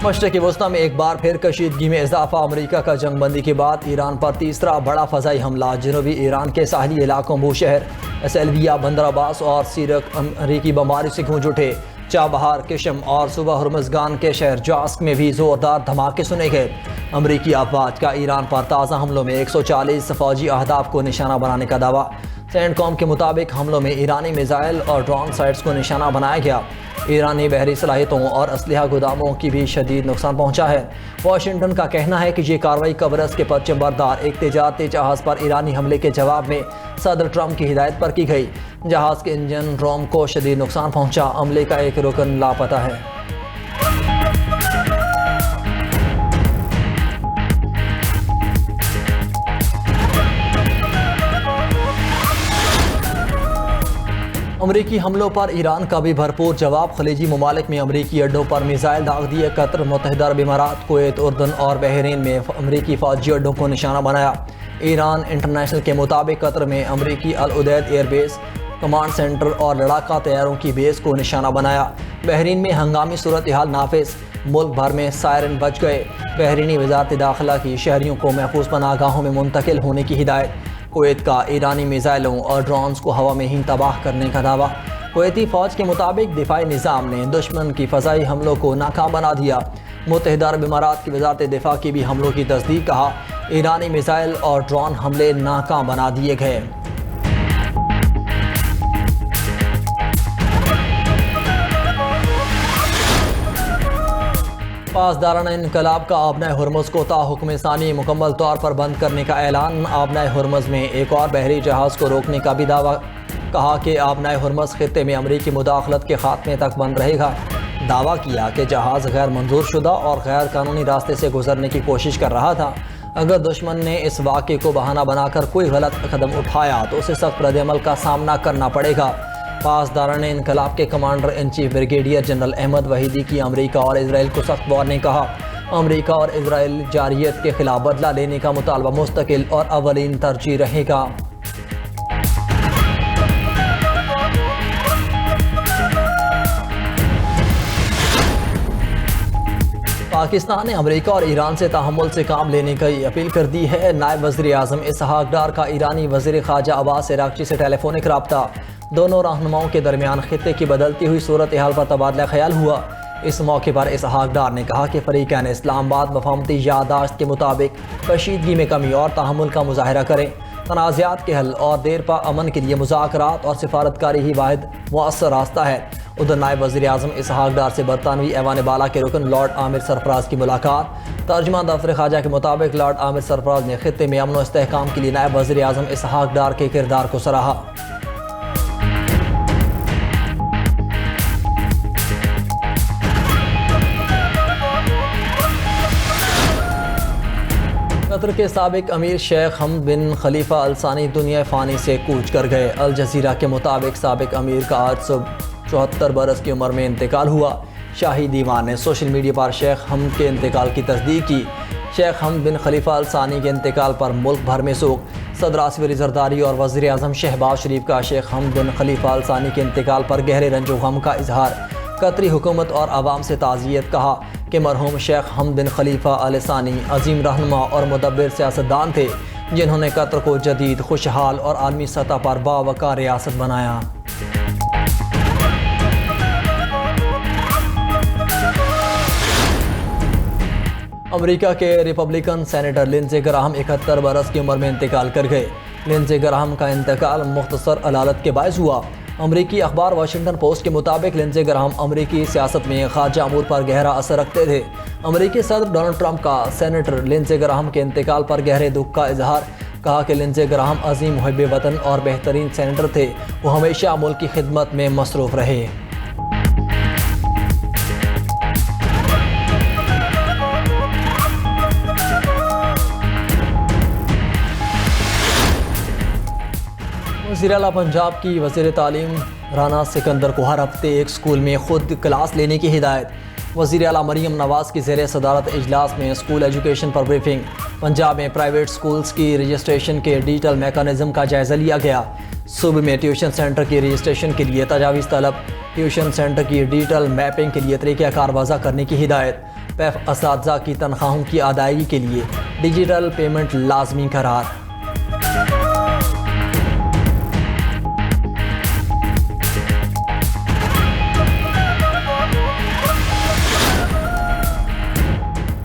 مشرقی وسطی میں ایک بار پھر کشیدگی میں اضافہ۔ امریکہ کا جنگ بندی کے بعد ایران پر تیسرا بڑا فضائی حملہ۔ جنوبی ایران کے ساحلی علاقوں بوشہر، سیلویا، بندر عباس اور سیرک امریکی بمباری سے گونج اٹھے۔ چابہار، کشم اور صوبہ ہرمزگان کے شہر جاسک میں بھی زوردار دھماکے سنے گئے۔ امریکی افواج کا ایران پر تازہ حملوں میں 140 فوجی اہداف کو نشانہ بنانے کا دعویٰ۔ سینٹ کام کے مطابق حملوں میں ایرانی میزائل اور ڈرون سائٹس کو نشانہ بنایا گیا۔ ایرانی بحری صلاحیتوں اور اسلحہ گوداموں کی بھی شدید نقصان پہنچا ہے۔ واشنگٹن کا کہنا ہے کہ یہ کارروائی قبرص کے پرچم بردار ایک تجارتی جہاز پر ایرانی حملے کے جواب میں صدر ٹرمپ کی ہدایت پر کی گئی۔ جہاز کے انجن روم کو شدید نقصان پہنچا۔ عملے کا ایک رکن لاپتہ ہے۔ امریکی حملوں پر ایران کا بھی بھرپور جواب۔ خلیجی ممالک میں امریکی اڈوں پر میزائل داغ دیے۔ قطر، متحدہ عرب امارات، کویت، اردن اور بحرین میں امریکی فوجی اڈوں کو نشانہ بنایا۔ ایران انٹرنیشنل کے مطابق قطر میں امریکی العدید ایئر بیس، کمانڈ سینٹر اور لڑاکا طیاروں کی بیس کو نشانہ بنایا۔ بحرین میں ہنگامی صورتحال نافذ، ملک بھر میں سائرن بج گئے۔ بحرینی وزارت داخلہ کی شہریوں کو محفوظ پناہ گاہوں میں منتقل ہونے کی ہدایت۔ کویت کا ایرانی میزائلوں اور ڈرونز کو ہوا میں ہی تباہ کرنے کا دعویٰ۔ کویتی فوج کے مطابق دفاعی نظام نے دشمن کی فضائی حملوں کو ناکام بنا دیا۔ متحدہ عرب امارات کی وزارت دفاع کی بھی حملوں کی تصدیق، کہا ایرانی میزائل اور ڈرون حملے ناکام بنا دیے گئے۔ پاسداران انقلاب کا آبنۂ ہرمز کو تا حکم ثانی مکمل طور پر بند کرنے کا اعلان۔ آبنۂ ہرمز میں ایک اور بحری جہاز کو روکنے کا بھی دعویٰ، کہا کہ آبنۂ ہرمز خطے میں امریکی مداخلت کے خاتمے تک بند رہے گا۔ دعویٰ کیا کہ جہاز غیر منظور شدہ اور غیر قانونی راستے سے گزرنے کی کوشش کر رہا تھا۔ اگر دشمن نے اس واقعے کو بہانہ بنا کر کوئی غلط قدم اٹھایا تو اسے سخت رد عمل کا سامنا کرنا پڑے گا۔ پاسداران انقلاب کے commander in chief brigadier general Ahmad Vahidi کی امریکہ اور اسرائیل کو سخت وارننگ، کہا امریکہ اور اسرائیل جارحیت کے خلاف بدلہ لینے کا مطالبہ مستقل اور اولین ترجیح رہے گا۔ پاکستان نے امریکہ اور ایران سے تحمل سے کام لینے کی اپیل کر دی ہے۔ نائب وزیر اعظم اسحاق ڈار کا ایرانی وزیر خارجہ عباس عراقچی سے ٹیلی فونک رابطہ۔ دونوں رہنماؤں کے درمیان خطے کی بدلتی ہوئی صورتحال پر تبادلہ خیال ہوا۔ اس موقع پر اسحاق ڈار نے کہا کہ فریقین اسلام آباد مفاہمتی یادداشت کے مطابق کشیدگی میں کمی اور تحمل کا مظاہرہ کریں۔ تنازعات کے حل اور دیر پا امن کے لیے مذاکرات اور سفارتکاری ہی واحد مؤثر راستہ ہے۔ ادھر نائب وزیر اعظم اسحاق ڈار سے برطانوی ایوان بالا کے رکن لارڈ عامر سرفراز کی ملاقات۔ ترجمان دفتر خارجہ کے مطابق لارڈ عامر سرفراز نے خطے میں امن و استحکام کے لیے نائب وزیر اعظم اسحاق ڈار کے کردار کو سراہا۔ قطر کے سابق امیر شیخ حمد بن خلیفہ ال ثانی دنیا فانی سے کوچ کر گئے۔ الجزیرہ کے مطابق سابق امیر کا آج صبح 74 برس کی عمر میں انتقال ہوا۔ شاہی دیوان نے سوشل میڈیا پر شیخ حمد کے انتقال کی تصدیق کی۔ شیخ حمد بن خلیفہ ال ثانی کے انتقال پر ملک بھر میں سوگ۔ صدر آصف علی زرداری اور وزیر اعظم شہباز شریف کا شیخ حمد بن خلیفہ ال ثانی کے انتقال پر گہرے رنج و غم کا اظہار۔ قطری حکومت اور عوام سے تعزیت، کہا کہ مرحوم شیخ حمد بن خلیفہ ال ثانی عظیم رہنما اور مدبر سیاستدان تھے، جنہوں نے قطر کو جدید، خوشحال اور عالمی سطح پر باوقار ریاست بنایا۔ امریکہ کے ریپبلکن سینیٹر لنزے گراہم 71 برس کی عمر میں انتقال کر گئے۔ لنزے گراہم کا انتقال مختصر علالت کے باعث ہوا۔ امریکی اخبار واشنگٹن پوسٹ کے مطابق لنزے گراہم امریکی سیاست میں خارجہ امور پر گہرا اثر رکھتے تھے۔ امریکی صدر ڈونلڈ ٹرمپ کا سینیٹر لنزے گراہم کے انتقال پر گہرے دکھ کا اظہار، کہا کہ لنزے گراہم عظیم محب وطن اور بہترین سینیٹر تھے۔ وہ ہمیشہ ملک کی خدمت میں مصروف رہے۔ وزیر اعلیٰ پنجاب کی وزیر تعلیم رانا سکندر کو ہر ہفتے ایک اسکول میں خود کلاس لینے کی ہدایت۔ وزیر اعلیٰ مریم نواز کی زیر صدارت اجلاس میں اسکول ایجوکیشن پر بریفنگ۔ پنجاب میں پرائیویٹ اسکولز کی رجسٹریشن کے ڈیجیٹل میکانزم کا جائزہ لیا گیا۔ صوبے میں ٹیوشن سینٹر کی رجسٹریشن کے لیے تجاویز طلب، ٹیوشن سینٹر کی ڈیجیٹل میپنگ کے لیے طریقہ کار وضع کرنے کی ہدایت۔ پیف اساتذہ کی تنخواہوں کی ادائیگی کے لیے ڈیجیٹل پیمنٹ لازمی قرار۔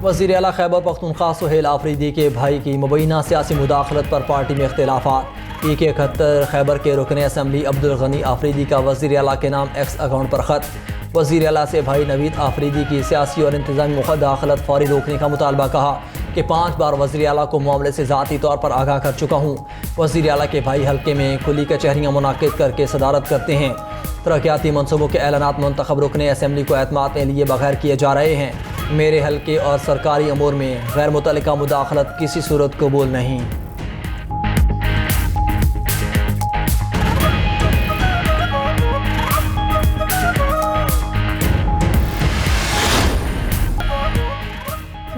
وزیر اعلیٰ خیبر پختونخوا سہیل آفریدی کے بھائی کی مبینہ سیاسی مداخلت پر پارٹی میں اختلافات۔ پی کے 71 خیبر کے رکن اسمبلی عبدالغنی آفریدی کا وزیر اعلیٰ کے نام ایکس اکاؤنٹ پر خط۔ وزیر اعلیٰ سے بھائی نوید آفریدی کی سیاسی اور انتظامی مداخلت فوری روکنے کا مطالبہ، کہا کہ 5 بار وزیر اعلیٰ کو معاملے سے ذاتی طور پر آگاہ کر چکا ہوں۔ وزیر اعلیٰ کے بھائی حلقے میں کھلی کچہریاں منعقد کر کے صدارت کرتے ہیں۔ ترقیاتی منصوبوں کے اعلانات منتخب رکن اسمبلی کو اعتماد میں لیے بغیر کیے جا رہے ہیں۔ میرے حلقے اور سرکاری امور میں غیر متعلقہ مداخلت کسی صورت قبول نہیں۔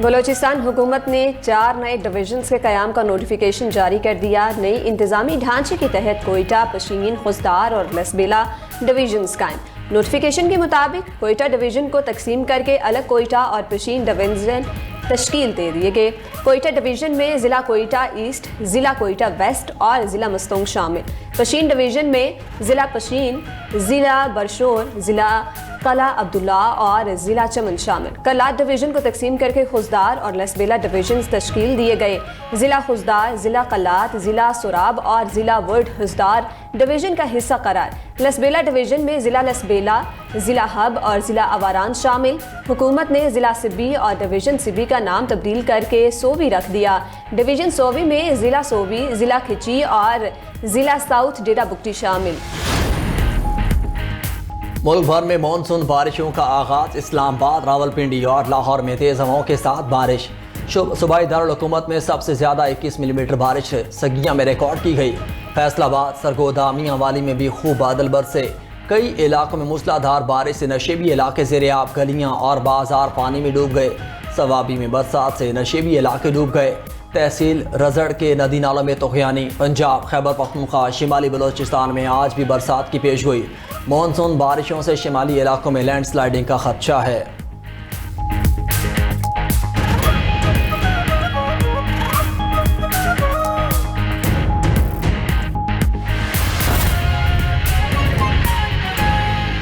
بلوچستان حکومت نے 4 نئے ڈویژنز کے قیام کا نوٹیفیکیشن جاری کر دیا۔ نئی انتظامی ڈھانچے کے تحت کوئٹہ، پشین، خوزدار اور لسبیلا ڈویژنز قائم۔ نوٹیفیکیشن کے مطابق کوئٹہ ڈویژن کو تقسیم کر کے الگ کوئٹہ اور پشین ڈویژن تشکیل دے دیے گئے۔ کوئٹہ ڈویژن میں ضلع کوئٹہ ایسٹ، ضلع کوئٹہ ویسٹ اور ضلع مستونگ شامل۔ پشین ڈویژن میں ضلع پشین، ضلع برشور، ضلع قلعہ عبداللہ اور ضلع چمن شامل۔ کلات ڈویژن کو تقسیم کر کے خوزدار اور لسبیلا ڈویژنز تشکیل دیے گئے۔ ضلع خوزدار، ضلع کلات، ضلع سوراب اور ضلع ورڈ خوزدار ڈویژن کا حصہ قرار۔ لسبیلا ڈویژن میں ضلع لسبیلا، ضلع ہب اور ضلع اواران شامل۔ حکومت نے ضلع سبی اور ڈویژن سبی کا نام تبدیل کر کے سوبی رکھ دیا۔ ڈویژن سوبی میں ضلع سوبی، ضلع کھچی اور ضلع ساؤتھ ڈیرہ بگٹی شامل۔ ملک بھر میں مانسون بارشوں کا آغاز۔ اسلام آباد، راولپنڈی اور لاہور میں تیز ہواؤں کے ساتھ بارش۔ صوبائی دارالحکومت میں سب سے زیادہ 21 ملی میٹر بارش سگیاں میں ریکارڈ کی گئی۔ فیصل آباد، سرگودا، میاں والی میں بھی خوب بادل برسے۔ کئی علاقوں میں موسلادھار بارش سے نشیبی علاقے زیر آب، گلیاں اور بازار پانی میں ڈوب گئے۔ سوابی میں برسات سے نشیبی علاقے ڈوب گئے۔ تحصیل رزڑ کے ندی نالوں میں طغیانی۔ پنجاب، خیبر پختونخوا، شمالی بلوچستان میں آج بھی برسات کی پیش گوئی۔ مانسون بارشوں سے شمالی علاقوں میں لینڈ سلائیڈنگ کا خدشہ ہے۔